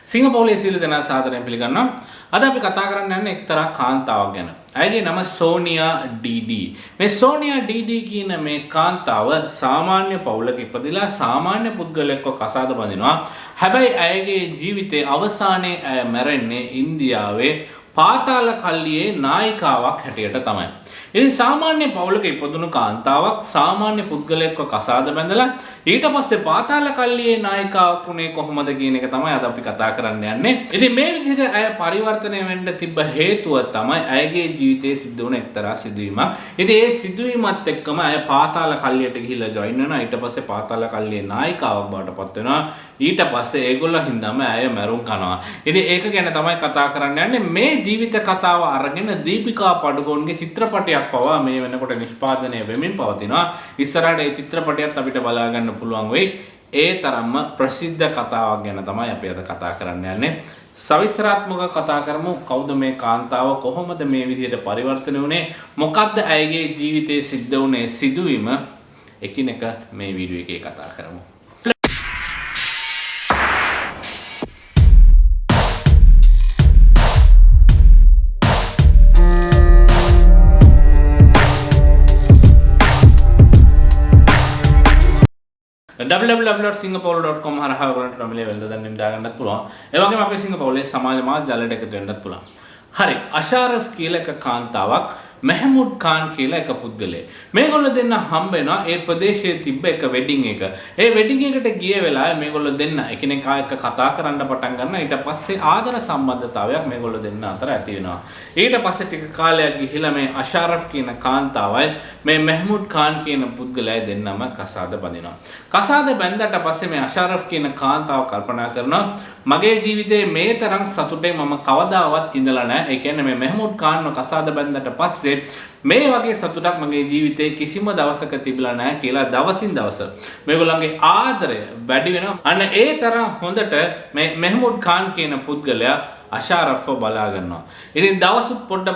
සිංගප්පූරුවේ සියලු දෙනා සාදරයෙන් පිළිගන්නවා. අද අපි කතා කරන්න යන්නේ එක්තරා කාන්තාවක් ගැන. ඇයගේ නම සෝනියා ඩී. මේ සෝනියා ඩී කියන මේ කාන්තාව සාමාන්‍ය පවුලක ඉපදිලා සාමාන්‍ය පුද්ගලයෙක්ව කසාද බඳිනවා. හැබැයි ඇයගේ ජීවිතයේ අවසානයේ ඇය මැරෙන්නේ ඉන්දියාවේ පාතාල කල්ලියේ නායිකාවක් හැටියට තමයි. ඉතින් සාමාන්‍ය පවුලක ඉපදුණු කාන්තාවක් සාමාන්‍ය පුද්ගලයෙක්ව කසාද බැඳලා ඊට පස්සේ පාතාල කල්ලියේ නායිකාවක් වුණේ කොහොමද කියන එක තමයි අද අපි කතා කරන්න යන්නේ. ඉතින් මේ විදිහට ඇය පරිවර්තනය වෙන්න තිබ්බ හේතුව තමයි ඇයගේ ජීවිතයේ සිද්ධ වුණ එක්තරා සිදුවීමක්. ඉතින් ඒ සිදුවීමත් එක්කම ඇය පාතාල කල්ලියට ගිහිල්ලා ජොයින් වෙනවා. ඊට පස්සේ පාතාල කල්ලියේ නායිකාවක් බවට පත් වෙනවා. ඊට පස්සේ ඒගොල්ලෝ හින්දාම ඇය මැරුම් කනවා. ඉතින් ඒක ගැන තමයි කතා කරන්න යන්නේ. මේ ජීවිත කතාව අරගෙන දීපිකා පඩුගෝන්ගේ චිත්‍රපටයක් පවා මේ වෙනකොට නිෂ්පාදනය වෙමින් පවතිනවා. ඉස්සරහට මේ චිත්‍රපටයත් අපිට බලා ගන්න පුළුවන් වෙයි. ඒ තරම්ම ප්‍රසිද්ධ කතාවක් ගැන තමයි අපි අද කතා කරන්න යන්නේ. සවිස්තරාත්මක කතා කරමු. කවුද මේ කාන්තාව? කොහොමද මේ විදිහට පරිවර්තනය වුනේ? මොකක්ද ඇයගේ ජීවිතයේ සිද්ධ වුනේ සිදුවීම? එකිනෙක මේ වීඩියෝ එකේ කතා කරමු. www.singapore.com හරහා ඔයගොල්ලන්ට නොමිලේ වෙළඳ දැන්වීම දාගන්නත් පුළුවන්. ඒ වගේම අපේ සිංගප්පූරුවේ සමාජ මාධ්‍ය ජාලයට එකතු වෙන්නත් පුළුවන්. හරි, අෂාරෆ් කියලා එක කාන්තාවක්, මෙහමුඩ් ખાන් කියලා එක පුද්ගලයෙක්. මේගොල්ලෝ දෙන්න හම්බ වෙනවා ඒ ප්‍රදේශයේ තිබ්බ එක වෙඩින් එක. ඒ වෙඩින් එකට ගිය වෙලාවේ මේගොල්ලෝ දෙන්න එකිනෙකා එක්ක කතා කරන්න පටන් ගන්නවා. ඊට පස්සේ ආදර සම්බන්ධතාවයක් මේගොල්ලෝ දෙන්න අතර ඇති වෙනවා. ඊට පස්සේ ටික කාලයක් ගිහිලා මේ අෂාරෆ් කියන කාන්තාවයි මේ මෙහමුඩ් ખાන් කියන පුද්ගලයා දෙන්නම කසාද බඳිනවා. කසාද බැඳලා පස්සේ මේ අෂාරෆ් කියන කාන්තාව කල්පනා කරනවා මගේ ජීවිතේ මේ තරම් සතුටේ මම කවදාවත් ඉඳලා නැහැ. ඒ කියන්නේ මේ මෙහමුඩ් ખાන්ව කසාද බැඳලා පස්සේ මේ වගේ සතුටක් මගේ ජීවිතේ කිසිම දවසක තිබිලා නැහැ කියලා දවසින් දවස මේගොල්ලන්ගේ ආදරය වැඩි වෙනවා. අන්න ඒ තරම් හොඳට මේ මෙහමුඩ් ખાන් කියන පුද්ගලයා අෂාරෆ්ව බලා ගන්නවා. ඉතින් දවසුත් පොඩ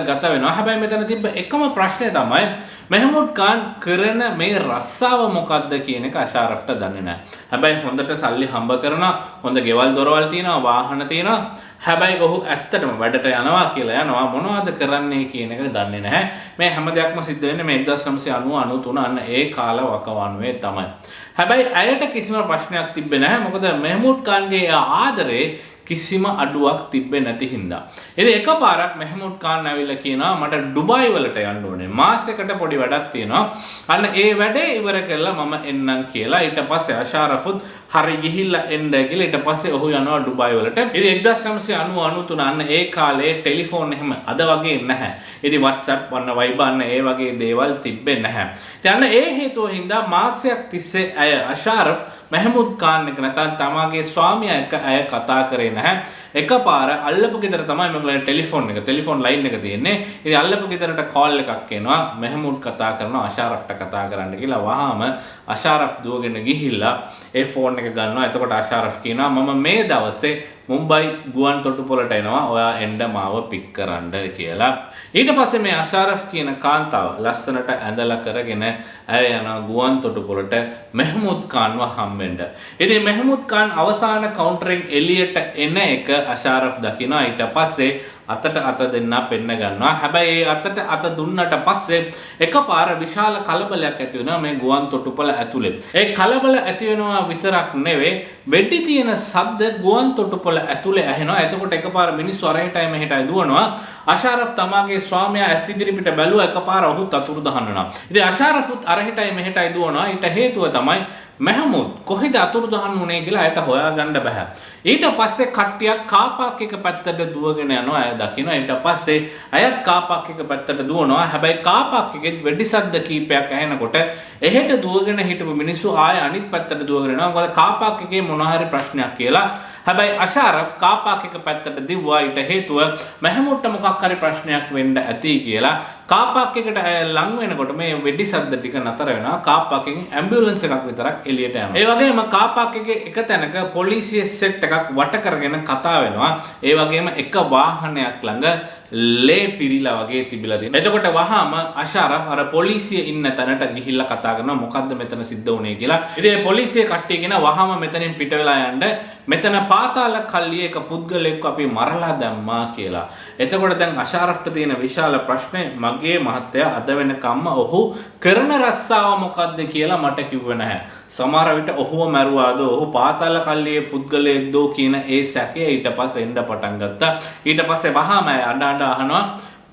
ගත වෙනවා. හැබැයි මෙතන තිබ්බ එකම ප්‍රශ්නේ තමයි මෙහමුඩ් ખાන් කරන මේ රස්සාව මොකක්ද කියන එක අෂාරෆ්ට දන්නේ නැහැ. හැබැයි හොඳට සල්ලි හම්බ කරනවා, හොඳ ගෙවල් දොරවල් තියෙනවා, වාහන තියෙනවා. හැබැයි ඔහු ඇත්තටම වැඩට යනවා කියලා යනවා, මොනවද කරන්නේ කියන එක දන්නේ නැහැ. මේ හැම දෙයක්ම සිද්ධ වෙන්නේ මේ 1990 93 අන්න ඒ කාල වකවානුවේ තමයි. හැබැයි ඇයට කිසිම ප්‍රශ්නයක් තිබ්බේ නැහැ. මොකද මෙහමුඩ් ખાන්ගේ ආදරේ කිසිම අඩුවක් තිබ්බේ නැති හින්දා. ඉතින් එකපාරක් මෙහමුඩ් ખાන් ඇවිල්ලා කියනවා මට ඩුබායි වලට යන්න ඕනේ. මාසෙකට පොඩි වැඩක් තියෙනවා. අන්න ඒ වැඩේ ඉවර කරලා මම එන්නම් කියලා. ඊට පස්සේ අෂාරෆුත් හරි ගිහිල්ලා එන්න කියලා ඊට පස්සේ ඔහු යනවා ඩුබායි වලට. ඉතින් 1990 93 අන්න ඒ කාලේ ටෙලිෆෝන් එහෙම අද වගේ නැහැ. ඉතින් WhatsApp වන්න Viber අන්න ඒ වගේ දේවල් තිබ්බේ නැහැ. ඉතින් අන්න ඒ හේතුව හින්දා මාසයක් තිස්සේ ඇය අෂාරෆ් මෙහමුඩ් ખાන් එක නැත්නම් තමාගේ ස්වාමියා එක්ක ඇය කතා කරේ නැහැ. එකපාර අල්ලපු ගෙදර තමයි මේගොල්ලෝ ටෙලිෆෝන් ලයින් එක තියෙන්නේ. ඉතින් අල්ලපු ගෙදරට කෝල් එකක් එනවා. මෙහමුඩ් කතා කරනවා අෂාරෆ්ට කතා කරන්න කියලා. වහාම අෂාරෆ් දුවගෙන ගිහිල්ලා ඒ ෆෝන් එක ගන්නවා. එතකොට අෂාරෆ් කියනවා මම මේ දවසේ මුම්බයි ගුවන් තොටුපළට එනවා. ඔයා එන්න මාව පික් කරන්න කියලා. ඊට පස්සේ මේ අෂාරෆ් කියන කාන්තාව ලස්සනට ඇඳලා කරගෙන ඇය යනවා ගුවන් තොටුපළට මෙහමුඩ් ખાන්ව හම්බෙන්න. ඉතින් මෙහමුඩ් ખાන් අවසාන කවුන්ටරෙන් එළියට එන එක අෂාරෆ් දකිනවා. ඊට පස්සේ අතට අත දෙන්න පෙන්න ගන්නවා. හැබැයි ඒ අතට අත දුන්නට පස්සේ එකපාර විශාල කලබලයක් ඇති වෙනවා මේ ගුවන් තොටුපළ ඇතුලේ. ඒ කලබල ඇති වෙනවා විතරක් නෙවෙයි වෙඩි තියෙන ශබ්ද ගුවන් තොටුපළ ඇතුලේ ඇහෙනවා. එතකොට එකපාර මිනිස්සු අරහෙටයි මෙහෙටයි දුවනවා. අෂාරෆ් තමාගේ ස්වාමියා ඇස් ඉදිරිපිට බැලුවා. එකපාර ඔහුත් අතුරුදහන් වෙනවා. ඉතින් අෂාරෆුත් අරහෙටයි මෙහෙටයි දුවනවා. ඊට හේතුව තමයි මෙහමුඩ් කොහෙද අතුරුදහන් වුනේ කියලා ඇයට හොයාගන්න බෑ. ඊට පස්සේ කට්ටියක් කාපාක් එක පැත්තට දුවගෙන යනවා. අය දකිනවා. ඊට පස්සේ අයත් කාපාක් එක පැත්තට දුවනවා. හැබැයි කාපාක් එකෙත් වෙඩි ශබ්ද කීපයක් ඇහෙනකොට එහෙට දුවගෙන හිටපු මිනිස්සු ආය අනිත් පැත්තට දුවගෙන යනවා. මොකද කාපාක් එකේ මොනවා හරි ප්‍රශ්නයක් කියලා. හැබැයි අෂාරෆ් කාපාක් එක පැත්තට දිව්වා. ඊට හේතුව මෙහමුඩ්ට මොකක් හරි ප්‍රශ්නයක් වෙන්න ඇති කියලා කාප් එකකට ලං වෙනකොට මේ වෙඩි සද්ද ටික නතර වෙනවා. කාප් එකකින් ඇම්බියුලන්ස් එකක් විතරක් එළියට යනවා. ඒ වගේම කාප් එකේ එක තැනක පොලිසිය සෙට් එකක් වට කරගෙන කතා වෙනවා. ඒ වගේම එක වාහනයක් ළඟ ලේ පිරීලා වගේ තිබිලා තියෙනවා. එතකොට වහාම අෂාරෆ් අර පොලිසිය ඉන්න තැනට ගිහිල්ලා කතා කරනවා මොකද්ද මෙතන සිද්ධ වුනේ කියලා. ඉතින් පොලිසිය කට්ටිය කියන වහාම මෙතනින් පිට වෙලා යන්න මෙතන පාතාල කල්ලියේ එක පුද්ගලෙක් අපි මරලා දැම්මා කියලා. එතකොට දැන් අෂාරෆ්ට තියෙන විශාල ප්‍රශ්නේ මගේ මහත්තයා අද වෙනකම්ම ඔහු කරන රස්සාව මොකද්ද කියලා මට කිව්වේ නැහැ. සමහර විට ඔහුව මැරුවාද ඔහු පාතාල කල්ලියේ පුද්ගලයෙක්ද කියන ඒ සැකය ඊට පස්සේ එන්න පටන් ගත්තා. ඊට පස්සේ වහාම අඬ අඬ අහනවා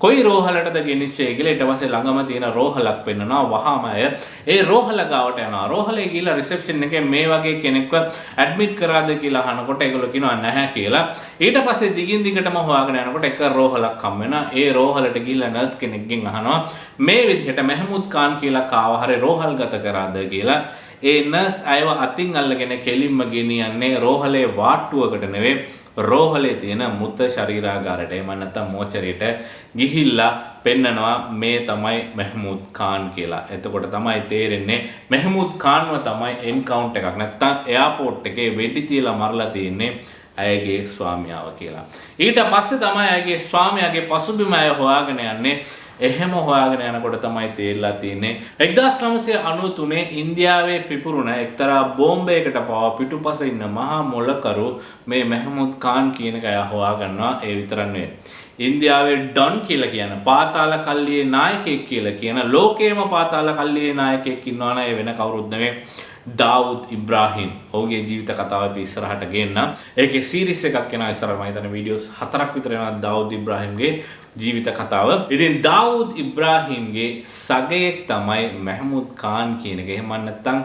කොයි රෝහලටද ගෙනිච්චේ කියලා. ඊට පස්සේ ළඟම තියෙන රෝහලක් පෙන්නනවා. වහාම ඒ රෝහල ගාවට යනවා. රෝහලේ ගිහිල්ලා රිසෙප්ෂන් එකේ මේ වගේ කෙනෙක්ව ඇඩ්මිට් කරාද කියලා අහනකොට ඒගොල්ලෝ කියනවා නැහැ කියලා. ඊට පස්සේ දිගින් දිගටම හොයාගෙන යනකොට එක රෝහලක් හම් වෙනවා. ඒ රෝහලට ගිහිල්ලා නර්ස් කෙනෙක්ගෙන් අහනවා මේ විදිහට මෙහමුද් ખાන් කියලා කාව හරි රෝහල්ගත කරාද කියලා. ඒ නර්ස් අයව අතින් අල්ලගෙන කෙලින්ම ගෙනියන්නේ රෝහලේ වාට්ටුවකට නෙවෙයි රෝහලේ තියෙන මුත ශරීරාගාරයට. එහෙම නැත්නම් මෝචරියට ගිහිල්ලා පෙන්නනවා මේ තමයි මෙහමුද් ખાන් කියලා. එතකොට තමයි තේරෙන්නේ මෙහමුද් ખાන්ව තමයි එන්කවුන්ට් එකක් නැත්නම් එයාපෝට් එකේ වෙඩි තියලා මරලා තියෙන්නේ ඇයගේ ස්වාමියාව කියලා. ඊට පස්සේ තමයි ඇයගේ ස්වාමියාගේ පසුබිම අය හොයාගෙන යන්නේ. එහෙම හොයාගෙන යනකොට තමයි තේරලා තියෙන්නේ 1993 ඉන්දියාවේ පිපුරුණ එක්තරා බෝම්බයකට පවා පිටුපස ඉන්න මහා මොලකරු මේ මෙහමුද් ખાන් කියන එක අය හොයා ගන්නවා. ඒ විතරක් නෙවෙයි ඉන්දියාවේ ඩොන් කියලා කියන පාතාල කල්ලියේ නායකයෙක් කියලා කියන ලෝකේම පාතාල කල්ලියේ නායකයෙක් ඉන්නවා නේද වෙන කවුරුත් නෙවෙයි දාවුද් ඉබ්‍රාහිම්. ඔහුගේ ජීවිත කතාව අපි ඉස්සරහට ගේන්න. ඒකේ සීරීස් එකක් එනවා ඉස්සරහ මම හිතන්නේ වීඩියෝස් 4ක් විතර එනවා දාවුද් ඉබ්‍රාහිම්ගේ ජීවිත කතාව. ඉතින් දාවුද් ඉබ්‍රාහිම්ගේ සගයෙක් තමයි මෙහමුද් ખાන් කියන එක. එහෙම නැත්නම්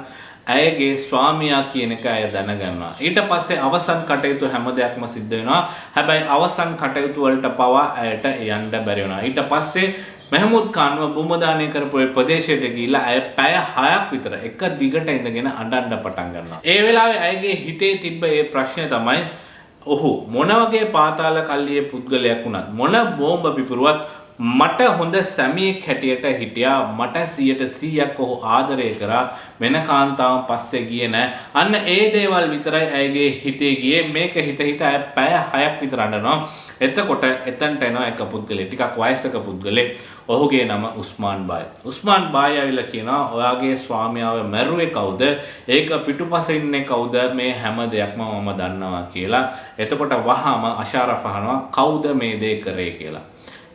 ඇයගේ ස්වාමියා කියන එක අය දැනගන්නවා. ඊට පස්සේ අවසන් කටයුතු හැම දෙයක්ම සිද්ධ වෙනවා. හැබැයි අවසන් කටයුතු වලට පවා ඇයට යන්න බැරි වෙනවා. ඊට පස්සේ මෙහමුද් ખાන්ව බුමදානය කරපු ප්‍රදේශයට ගිහිල්ලා අය පැය 6ක් විතර එක දිගට ඉඳගෙන අඬන්න පටන් ගන්නවා. ඒ වෙලාවේ ඇයගේ හිතේ තිබ්බ ඒ ප්‍රශ්නේ තමයි ඔහු මොන වගේ පාතාල කල්ලියේ පුද්ගලයෙක් වුණත් මොන බෝම්බ පිපුරුවත් මට හොඳ සැමියෙක් හැටියට හිටියා. මට 100%ක් ඔහු ආදරය කරා. වෙන කාන්තාවන් පස්සේ ගියේ නැහැ. අන්න ඒ දේවල් විතරයි ඇයගේ හිතේ ගියේ. මේක හිත අය පැය 6ක් විතර අඬනවා. එතකොට එතනට එනවා එක පුද්ගලෙක් ටිකක් වයසක පුද්ගලෙක්. ඔහුගේ නම උස්මාන් බායි. උස්මාන් බායි ඇවිල්ලා කියනවා ඔයාගේ ස්වාමියාව මැරුවේ කවුද? ඒක පිටුපස ඉන්නේ කවුද? මේ හැම දෙයක්ම මම දන්නවා කියලා. එතකොට වහාම අෂාරෆ් අහනවා කවුද මේ දේ කරේ කියලා.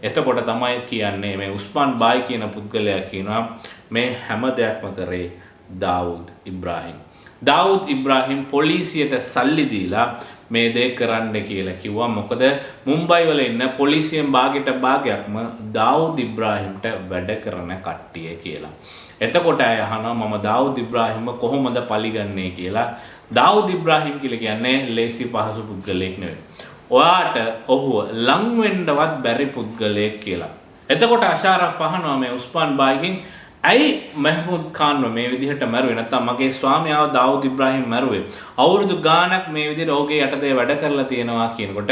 එතකොට තමයි කියන්නේ මේ උස්මාන් බායි කියන පුද්ගලයා කියනවා මේ හැම දෙයක්ම කරේ දාවුද් ඉබ්‍රාහිම්. දාවුද් ඉබ්‍රාහිම් පොලිසියට සල්ලි දීලා මේ දේ කරන්න කියලා කිව්වා. මොකද මුම්බයි වල ඉන්න පොලිසියෙන් භාගයක්ම දාවුද් ඉබ්‍රාහිම්ට වැඩ කරන කට්ටිය කියලා. එතකොට අය අහනවා මම දාවුද් ඉබ්‍රාහිම්ව කොහොමද පරිගන්නේ කියලා. දාවුද් ඉබ්‍රාහිම් කියලා කියන්නේ ලේසි පහසු පුද්ගලයෙක් නෙවෙයි. ඔයාට ඔහුව ලං වෙන්නවත් බැරි පුද්ගලයෙක් කියලා. එතකොට අෂාරෆ් අහනවා මේ උස්මාන් බායිගෙන් ඇයි මෙහමුද් ખાන්ව මේ විදිහට මැරුවේ? නැත්නම් මගේ ස්වාමියාව දාවුද් ඉබ්‍රාහිම් මැරුවේ අවුරුදු ගාණක් මේ විදිහට ඔහුගේ යටතේ වැඩ කරලා තියෙනවා කියනකොට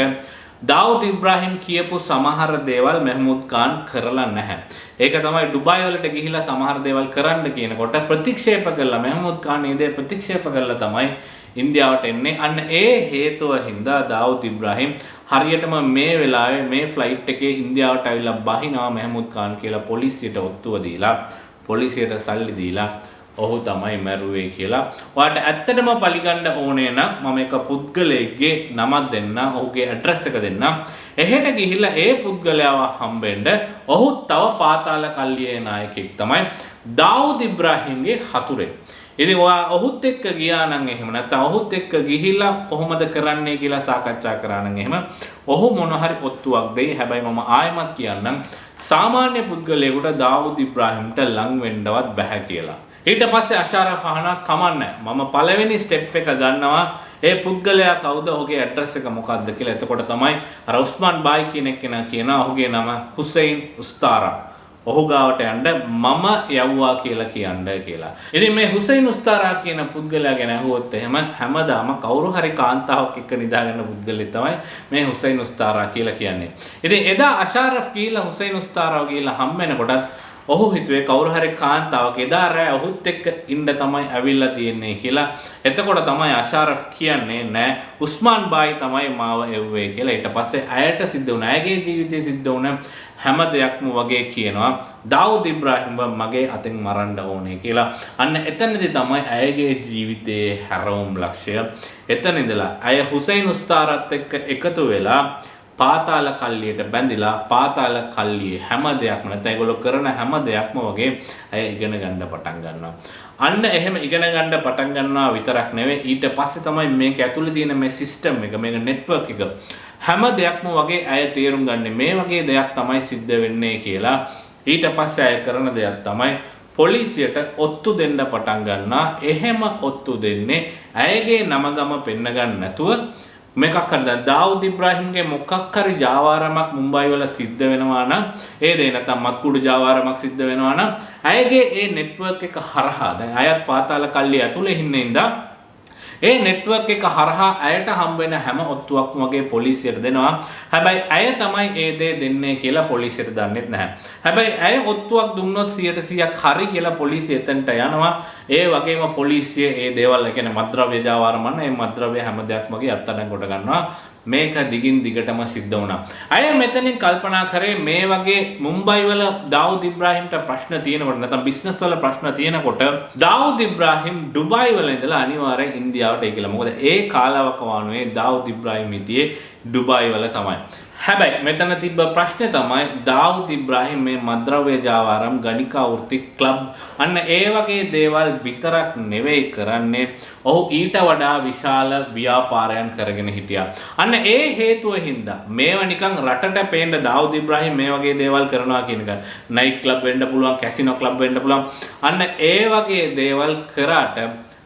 දාවුද් ඉබ්‍රාහිම් කියපු සමහර දේවල් මෙහමුද් ખાන් කරලා නැහැ. ඒක තමයි ඩුබායි වලට ගිහිලා සමහර දේවල් කරන්න කියනකොට ප්‍රතික්ෂේප කළා. මෙහමුද් ખાන් මේ දේ ප්‍රතික්ෂේප කළා තමයි ඉන්දියාවට එන්නේ. අන්න ඒ හේතුව හින්දා දාවුද් ඉබ්‍රාහිම් හරියටම මේ වෙලාවේ මේ ෆ්ලයිට් එකේ ඉන්දියාවට ආවිලා බහිනවා මෙහමුද් ખાන් කියලා පොලිසියට ඔත්තුව දීලා පොලිසියට සල්ලි දීලා ඔහු තමයි මැරුවේ කියලා. ඔයාලට ඇත්තටම පරිගන්න ඕනේ නම් මම එක පුද්ගලයෙක්ගේ නමක් දෙන්න, ඔහුගේ ඇඩ්‍රස් එක දෙන්න. එහෙට ගිහිල්ලා ඒ පුද්ගලයාව හම්බෙන්න. ඔහු තව පාතාල කල්ලියේ නායකයෙක් තමයි දාවුද් ඉබ්‍රාහිම්ගේ හතුරෙක්. ඉතින් ඔයා ඔහුත් එක්ක ගියා නම් එහෙම නැත්නම් ඔහුත් එක්ක ගිහිල්ලා කොහොමද කරන්නේ කියලා සාකච්ඡා කරා නම් එහෙම ඔහු මොන හරි ඔත්තුවක් දෙයි. හැබැයි මම ආයෙමත් කියන්නම් සාමාන්‍ය පුද්ගලයෙකුට දාවුද් ඉබ්‍රාහිම්ට ලං වෙන්නවත් බෑ කියලා. ඊට පස්සේ අෂාරෆ් අහනවා කමන්නේ මම පළවෙනි ස්ටෙප් එක ගන්නවා. ඒ පුද්ගලයා කවුද? ඔහුගේ ඇඩ්‍රස් එක මොකක්ද කියලා. එතකොට තමයි අර උස්මාන් බායි කියන කෙනා කියනවා ඔහුගේ නම හුසයින් උස්තාරා. ඔහු ගාවට යන්න මම යවුවා කියලා කියන්න කියලා. ඉතින් මේ හුසයින් උස්තාරා කියන පුද්ගලයා ගැන අහුවොත් එහෙම හැමදාම කවුරු හරි කාන්තාවක් එක්ක නිදාගන්න පුද්ගලෙක් තමයි මේ හුසයින් උස්තාරා කියලා කියන්නේ. ඉතින් එදා අෂාරෆ් ගිහිල්ලා හුසයින් උස්තාරාව ගිහිල්ලා හම් වෙනකොටත් ඔහු හිතුවේ කවුරු හරි කාන්තාවක් එදා රෑ ඔහුත් එක්ක ඉන්න තමයි ඇවිල්ලා තියෙන්නේ කියලා. එතකොට තමයි අෂාරෆ් කියන්නේ නෑ උස්මාන් බායි තමයි මාව එව්වේ කියලා. ඊට පස්සේ අයට සිද්ධ වුණා. ඇගේ ජීවිතේ සිද්ධ වුණ හැම දෙයක්ම වගේ කියනවා දාවුද් ඉබ්‍රාහිම්ව මගේ අතෙන් මරන්න ඕනේ කියලා. අන්න එතනදී තමයි ඇයගේ ජීවිතයේ හැරවුම් ලක්ෂය. එතන ඉඳලා අය හුසයින් උස්තාරත් එක්ක එකතු වෙලා පාතාල කල්ලියට බැඳිලා පාතාල කල්ලියේ හැම දෙයක්ම නැත්නම් ඒගොල්ලෝ කරන හැම දෙයක්ම වගේ අය ඉගෙන ගන්න පටන් ගන්නවා. අන්න එහෙම ඉගෙන ගන්න පටන් ගන්නවා විතරක් නෙවෙයි ඊට පස්සේ තමයි මේක ඇතුලේ තියෙන මේ සිස්ටම් එක මේක නෙට්වර්ක් එක හැම දෙයක්ම වගේ අය තේරුම් ගන්න මේ වගේ දෙයක් තමයි සිද්ධ වෙන්නේ කියලා. ඊට පස්සේ අය කරන දෙයක් තමයි පොලිසියට ඔත්තු දෙන්න පටන් ගන්නවා. එහෙම ඔත්තු දෙන්නේ අයගේ නම ගම පෙන්න ගන්න නැතුව මේකක් හරි දැන් දාවුද් ඉබ්‍රාහිම්ගේ මොකක් හරි ජාවාරමක් මුම්බයි වල සිද්ධ වෙනවා නම් ඒ දේ නැත්නම් මත්කුඩු ජාවාරමක් සිද්ධ වෙනවා නම් අයගේ ඒ නෙට්වර්ක් එක හරහා දැන් අයත් පාතාල කල්ලිය ඇතුලේ ඉන්නේ ඉඳා ඒ නෙට්වර්ක් එක හරහා අයට හම්බ වෙන හැම ඔත්තුවක්ම වගේ පොලිසියට දෙනවා. හැබැයි අය තමයි ඒ දේ දෙන්නේ කියලා පොලිසියට දන්නෙත් නැහැ. හැබැයි අය ඔත්තුවක් දුන්නොත් 100%ක් හරි කියලා පොලිසිය එතනට යනවා. ඒ වගේම පොලිසිය ඒ දේවල් කියන්නේ මත්ද්‍රව්‍ය ජාවාරමන්න මේ මත්ද්‍රව්‍ය හැම දෙයක්ම වගේ අත්අඩංගුවට ගන්නවා. මේක දිගින් දිගටම සිද්ධ වුණා. අය මෙතනින් කල්පනා කරේ මේ වගේ මුම්බයි වල දාවුද් ඉබ්‍රාහිම්ට ප්‍රශ්න තියෙනකොට නැත්නම් බිස්නස් වල ප්‍රශ්න තියෙනකොට දාවුද් ඉබ්‍රාහිම් ඩුබායි වල ඉඳලා අනිවාර්යෙන් ඉන්දියාවට ඒ කියලා. මොකද ඒ කාලවකවානුවේ දාවුද් ඉබ්‍රාහිම් හිටියේ ඩුබායි වල තමයි. හැබැයි මෙතන තිබ්බ ප්‍රශ්නේ තමයි දාවුද් ඉබ්‍රාහිම් මේ මද්‍රව්‍ය ජාවාරම් ගණිකා වෘත්ති ක්ලබ් අන්න ඒ වගේ දේවල් විතරක් නෙවෙයි කරන්නේ ඔහු ඊට වඩා විශාල ව්‍යාපාරයන් කරගෙන හිටියා. අන්න ඒ හේතුව හින්දා මේව නිකන් රටට පේන්න දාවුද් ඉබ්‍රාහිම් මේ වගේ දේවල් කරනවා කියන එක නයිට් ක්ලබ් වෙන්න පුළුවන් කැසිනෝ ක්ලබ් වෙන්න පුළුවන් අන්න ඒ වගේ දේවල් කරාට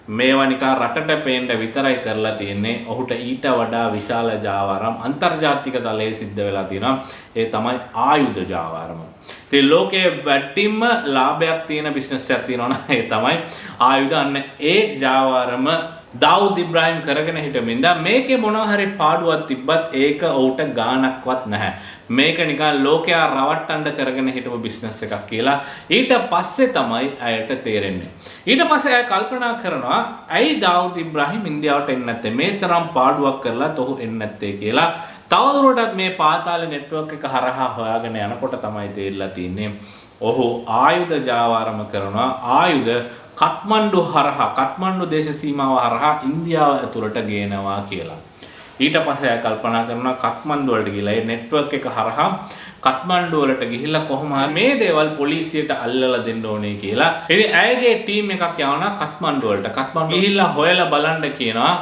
මේවා නිකන් රටට පේන්න විතරයි කරලා තියෙන්නේ. ඔහුට ඊට වඩා විශාල ජාවාරම් අන්තර්ජාතික තලයේ සිද්ධ වෙලා තියෙනවා. ඒ තමයි ආයුධ ජාවාරම. ඉතින් ලෝකයේ වැඩිම ලාභයක් තියෙන බිස්නස් එකක් තියෙනවා නම් ඒ තමයි ආයුධ. අන්න ඒ ජාවාරම දාවුද් ඉබ්‍රාහිම් කරගෙන හිටමින්ද මේකේ මොනවා හරි පාඩුවක් තිබ්බත් ඒක ඔහුට ගාණක්වත් නැහැ. මේක නිකන් ලෝකයා රවට්ටන්න කරගෙන හිටපු බිස්නස් එකක් කියලා ඊට පස්සේ තමයි අයට තේරෙන්නේ. ඊට පස්සේ අය කල්පනා කරනවා ඇයි දාවුද් ඉබ්‍රාහිම් ඉන්දියාවට එන්නේ නැත්තේ මේ තරම් පාඩුවක් කරලත් ඔහු එන්නේ නැත්තේ කියලා. තවදුරටත් මේ පාතාල නෙට්වර්ක් එක හරහා හොයාගෙන යනකොට තමයි තේරිලා තියෙන්නේ ඔහු ආයුධ ජාවාරම කරනවා. ආයුධ කත්මණ්ඩු හරහා කත්මණ්ඩු දේශ සීමාව හරහා ඉන්දියාව ඇතුළට ගේනවා කියලා. ඊට පස්සේ අය කල්පනා කරනවා කත්මණ්ඩු වලට ගිහලා ඒ නෙට්වර්ක් එක හරහා කත්මණ්ඩු වලට ගිහිල්ලා කොහොම හරි මේ දේවල් පොලිසියට අල්ලලා දෙන්න ඕනේ කියලා. ඉතින් ඇයගේ ටීම් එකක් යවනවා කත්මණ්ඩු වලට. කත්මණ්ඩු ගිහිල්ලා හොයලා බලන්න කියනවා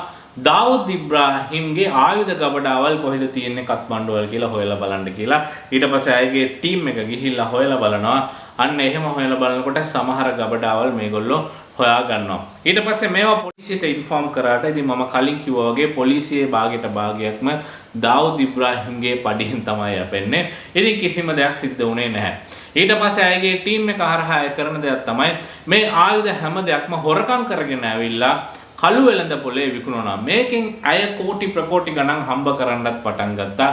දාවුද් ඉබ්‍රාහිම්ගේ ආයුධ ගබඩාවල් කොහෙද තියෙන්නේ කත්මණ්ඩු වල කියලා හොයලා බලන්න කියලා. ඊට පස්සේ ඇයගේ ටීම් එක ගිහිල්ලා හොයලා බලනවා. අන්න එහෙම හොයලා බලනකොට සමහර ගබඩාවල් මේගොල්ලෝ හොයා ගන්නවා. ඊට පස්සේ මේවා පොලිසියට ඉන්ෆෝම් කරාට ඉතින් මම කලින් කිව්වා වගේ පොලිසියේ භාගයක්ම දාවුද් ඉබ්‍රාහිම්ගේ පඩියෙන් තමයි යපෙන්නේ. ඉතින් කිසිම දෙයක් සිද්ධ වුණේ නැහැ. ඊට පස්සේ අයගේ ටීම් එක හරහා අය කරන දෙයක් තමයි මේ ආයුධ හැම දෙයක්ම හොරකම් කරගෙන ඇවිල්ලා කළු වෙළඳ පොලේ විකුණනවා. මේකෙන් අය කෝටි ප්‍රකෝටි ගණන් හම්බ කරන්නත් පටන් ගත්තා.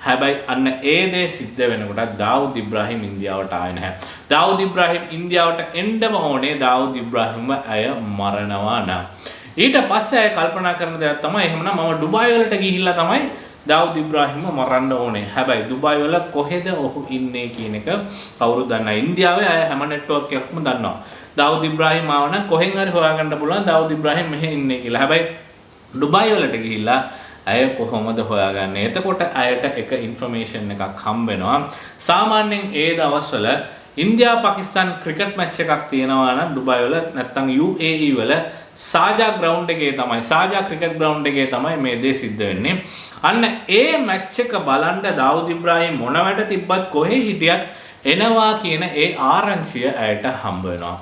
හැබැයි අන්න ඒ දේ සිද්ධ වෙනකොට දාවුද් ඉබ්‍රාහිම් ඉන්දියාවට ආවේ නැහැ. දාවුද් ඉබ්‍රාහිම් ඉන්දියාවට එන්නම ඕනේ දාවුද් ඉබ්‍රාහිම්ව අය මරනවා නම්. ඊට පස්සේ අය කල්පනා කරන දෙයක් තමයි එහෙමනම් මම ඩුබායි වලට ගිහිල්ලා තමයි දාවුද් ඉබ්‍රාහිම්ව මරන්න ඕනේ. හැබැයි ඩුබායි වල කොහෙද ඔහු ඉන්නේ කියන එක කවුරුත් දන්නේ නැහැ. ඉන්දියාවේ අය හැම නෙට්වර්ක් එකක්ම දන්නවා. දාවුද් ඉබ්‍රාහිම් ආව නම් කොහෙන් හරි හොයාගන්න පුළුවන් දාවුද් ඉබ්‍රාහිම් මෙහෙ ඉන්නේ කියලා. හැබැයි ඩුබායි වලට ගිහිල්ලා අය කොහොමද හොයාගන්නේ? එතකොට අයට එක ඉන්ෆර්මේෂන් එකක් හම්බ වෙනවා. සාමාන්‍යයෙන් ඒ දවස්වල ඉන්දියා පාකිස්තාන් ක්‍රිකට් මැච් එකක් තියෙනවා නම් ඩුබායි වල නැත්නම් UAE වල සාජා ග්‍රවුන්ඩ් එකේ තමයි සාජා ක්‍රිකට් ග්‍රවුන්ඩ් එකේ තමයි මේ දේ සිද්ධ වෙන්නේ. අන්න ඒ මැච් එක බලන්න දාවුද් ඉබ්‍රාහිම් මොන වැඩ තිබ්බත් කොහේ හිටියත් එනවා කියන ඒ ආරංචිය ඇයට හම්බ වෙනවා.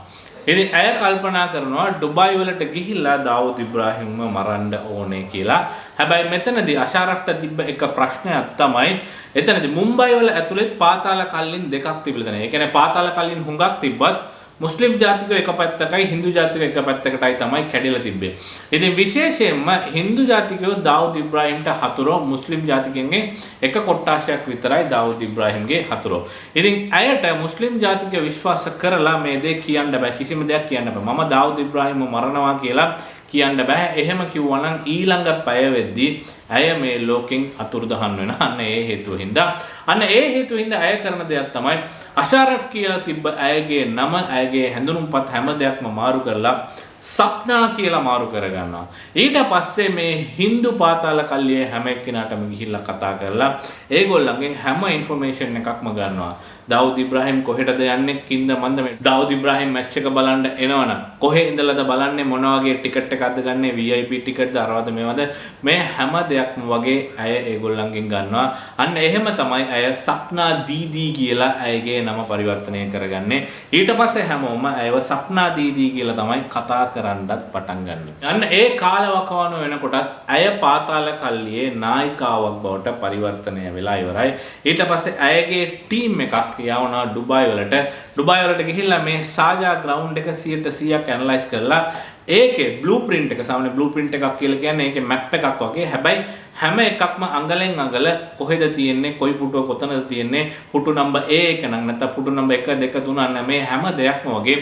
ඉතින් ඇය කල්පනා කරනවා ඩුබායි වලට ගිහිල්ලා දාවුද් ඉබ්‍රාහිම්ව මරන්න ඕනේ කියලා. හැබැයි මෙතනදී අෂාරෆ්ට තිබ්බ එක ප්‍රශ්නයක් තමයි එතනදී මුම්බයි වල ඇතුළේ පාතාල කල්ලින් දෙකක් තිබිලා තියෙනවා. ඒ කියන්නේ පාතාල කල්ලින් හුඟක් තිබ්බත් මුස්ලිම් ජාතිකයෝ එක පැත්තකයි හින්දු ජාතිකයෝ එක පැත්තකටයි තමයි කැඩිලා තිබ්බේ. ඉතින් විශේෂයෙන්ම හින්දු ජාතිකයෝ දාවුද් ඉබ්‍රාහිම්ට හතුරෝ මුස්ලිම් ජාතිකයන්ගේ එක කොට්ටාශයක් විතරයි දාවුද් ඉබ්‍රාහිම්ගේ හතුරෝ. ඉතින් ඇයට මුස්ලිම් ජාතිකයෝ විශ්වාස කරලා මේ දේ කියන්න බෑ. කිසිම දෙයක් කියන්න බෑ. මම දාවුද් ඉබ්‍රාහිම්ව මරනවා කියලා කියන්න බෑ. එහෙම කිව්වා නම් ඊළඟ පැය වෙද්දී ඇය මේ ලෝකෙන් අතුරුදහන් වෙනවා. අන්න ඒ හේතුව හින්දා. අන්න ඒ හේතුව හින්දා ඇය කරන දෙයක් තමයි අෂාරෆ් කියලා තිබ්බ ඇයගේ නම ඇයගේ හැඳුනුම්පත් හැම දෙයක්ම මාරු කරලා සප්නා කියලා මාරු කරගන්නවා. ඊට පස්සේ මේ හින්දු පාතාල කල්ලියේ හැම එක්කිනාටම ගිහිල්ලා කතා කරලා ඒගොල්ලන්ගෙන් හැම ඉන්ෆර්මේෂන් එකක්ම ගන්නවා. දාවුද් ඉබ්‍රාහිම් කොහෙටද යන්නේ කින්ද මන්ද මේ දාවුද් ඉබ්‍රාහිම් මැච් එක බලන්න එනවනම් කොහේ ඉඳලාද බලන්නේ මොන වගේ ටිකට් එකක්ද ගන්නෙ VIP ටිකට්ද අරවද මේවද මේ හැම දෙයක්ම වගේ අය ඒගොල්ලන්ගෙන් ගන්නවා. අන්න එහෙම තමයි අය සප්නා දීදී කියලා අයගේ නම පරිවර්තනය කරගන්නේ. ඊට පස්සේ හැමෝම අයව සප්නා දීදී කියලා තමයි කතා කරන්නත් පටන් ගන්නෙ. අන්න ඒ කාලවකවානුව වෙනකොටත් අය පාතාල කල්ලියේ නායිකාවක් බවට පරිවර්තනය වෙලා ඉවරයි. ඊට පස්සේ අයගේ ටීම් එකක් යවනවා ඩුබායි වලට ගිහිල්ලා මේ ෂාජා ග්‍රවුන්ඩ් එක 100% ඇනලයිස් කරලා ඒකේ බ්ලූප්‍රින්ට් එක සාමාන්‍ය බ්ලූප්‍රින්ට් එකක් කියලා කියන්නේ ඒකේ මැප් එකක් වගේ. හැබැයි හැම එකක්ම අඟලෙන් අඟල කොහෙද තියෙන්නේ කොයි පුටුව කොතනද තියෙන්නේ පුටු නම්බර් A එක නම් නැත්නම් පුටු නම්බර් 1 2 3 අන්න මේ හැම දෙයක්ම වගේ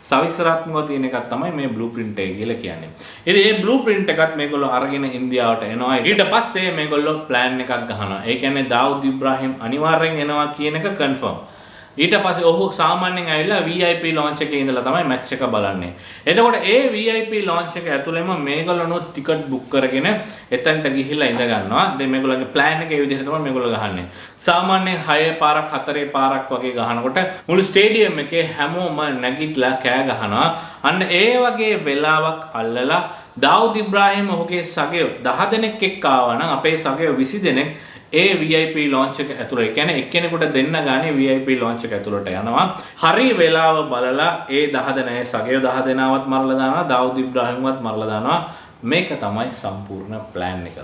සවිස්තරාත්මකව තියෙන එකක් තමයි මේ බ්ලූප්‍රින්ට් එක කියලා කියන්නේ. ඉතින් මේ බ්ලූප්‍රින්ට් එකත් මේගොල්ලෝ අරගෙන ඉන්දියාවට එනවා. ඊට පස්සේ මේගොල්ලෝ ප්ලෑන් එකක් ගහනවා. ඒ කියන්නේ දාවුද් ඉබ්‍රාහිම් අනිවාර්යෙන් එනවා කියන එක කන්ෆර්ම්. ඊට පස්සේ ඔහු සාමාන්‍යයෙන් ඇවිල්ලා VIP launch එකේ ඉඳලා තමයි මැච් එක බලන්නේ. එතකොට ඒ VIP launch එක ඇතුළෙම මේගොල්ලෝ ටිකට් බුක් කරගෙන එතනට ගිහිල්ලා ඉඳ ගන්නවා. දැන් මේගොල්ලෝගේ plan එක ඒ විදිහට තමයි මේගොල්ලෝ ගහන්නේ. සාමාන්‍යයෙන් 6 පාරක් 4 පාරක් වගේ ගහනකොට මුළු ස්ටේඩියම් එකේ හැමෝම නැගිටලා කෑ ගහනවා. අන්න ඒ වගේ වෙලාවක් අල්ලලා දාවුද් ඉබ්‍රාහිම් ඔහුගේ සගයෝ 10 දෙනෙක් එක්ක ආවා නම් අපේ සගයෝ 20 දෙනෙක් ඒ VIP launch එක ඇතුළේ කියන්නේ එක්කෙනෙකුට දෙන්න ගානේ VIP launch එක ඇතුළට යනවා. හරි වෙලාව බලලා ඒ 10 දෙනා සගයෝ 10 දෙනාවත් මරලා දානවා. දාවුද් ඉබ්‍රාහිම්වත් මරලා දානවා. මේක තමයි සම්පූර්ණ plan එක.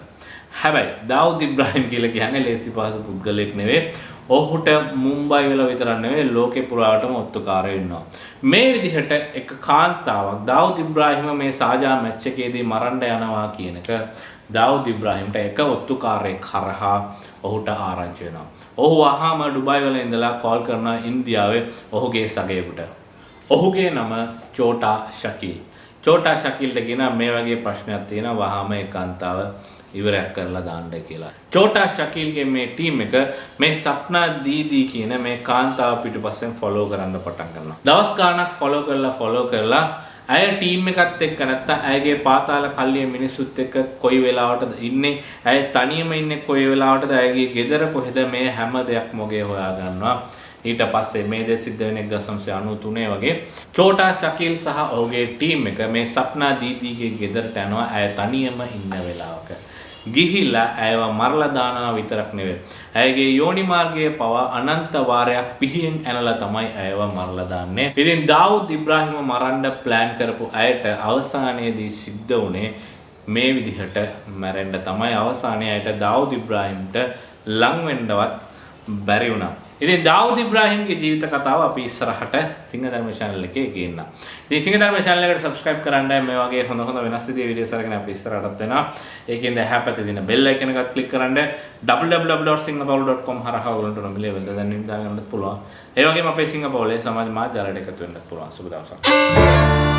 හැබැයි දාවුද් ඉබ්‍රාහිම් කියලා කියන්නේ ලේසි පහසු පුද්ගලෙක් නෙවෙයි. ඔහුට මුම්බයි වල විතරක් නෙවෙයි ලෝකේ පුරාටම ඔත්තුකාරයෝ ඉන්නවා. මේ විදිහට එක කාන්තාවක් දාවුද් ඉබ්‍රාහිම මේ සාජා මැච් එකේදී මරන්න යනවා කියන එක දාවුද් ඉබ්‍රාහිම්ට එක ඔත්තුකාරයෙක් හරහා ඔහුට ආරංචි වෙනවා. ඔහු වහාම ඩුබායි වල ඉඳලා කෝල් කරනවා ඉන්දියාවේ ඔහුගේ සගයෙකුට. ඔහුගේ නම චෝටා ශකීල්. චෝටා ශකීල්ට කියන මේ වගේ ප්‍රශ්නයක් තියෙනවා වහාම ඒ කාන්තාව ඉවරයක් කරලා දාන්න කියලා. චෝටා ශකීල්ගේ මේ ටීම් එක මේ සප්නා දීදී කියන මේ කාන්තාව පිටුපස්සෙන් ෆලෝ කරන්න පටන් ගන්නවා. දවස් ගාණක් ෆලෝ කරලා ඇය ටීම් එකත් එක්ක නැත්තම් ඇයගේ පාතාල කල්ලියේ මිනිස්සුත් එක්ක කොයි වෙලාවටද ඉන්නේ ඇය තනියම ඉන්නේ කොයි වෙලාවටද ඇයගේ ගෙදර කොහෙද මේ හැම දෙයක්ම මොගේ හොයා ගන්නවා. ඊට පස්සේ මේ දේ සිද්ධ වෙන 1993 වගේ චෝටා ශකීල් සහ ඔහුගේ ටීම් එක මේ සප්නා දීදීගේ ගෙදරට යනවා ඇය තනියම ඉන්න වෙලාවක. ගිහිල්ලා ඇයව මරලා දානවා විතරක් නෙවෙයි. ඇයගේ යෝනි මාර්ගයේ පවා අනන්ත වාරයක් පිහින් ඇනලා තමයි ඇයව මරලා දාන්නේ. ඉතින් දාවුද් ඉබ්‍රාහිම්ව මරන්න ප්ලෑන් කරපු අයට අවසානයේදී සිද්ධ වුණේ මේ විදිහට මැරෙන්න තමයි. අවසානයේ අයට දාවුද් ඉබ්‍රාහිම්ට ලං වෙන්නවත් බැරි වුණා. ඉතින් දාවුද් ඉබ්‍රාහිම්ගේ ජීවිත කතාව අපි ඉස්සරහට සිංහධර්ම channel එකේ ගේන්න. ඉතින් සිංහධර්ම channel එකට subscribe කරන්න මේ වගේ හොඳ වෙනස් විදිහේ වීඩියෝස් අරගෙන අපි ඉස්සරහටත් එනවා. ඒකෙන්ද හැපැත්තේ තියෙන bell icon එකත් click කරන්න www.singapore.com හරහා ඔයගොල්ලන්ට නොමිලේ වෙන්න දැන් දාගන්නත් පුළුවන්. ඒ වගේම අපේ සිංගප්පූරුවේ සමාජ මාධ්‍ය ජාලයට එකතු වෙන්නත් පුළුවන්. සුබ දවසක්.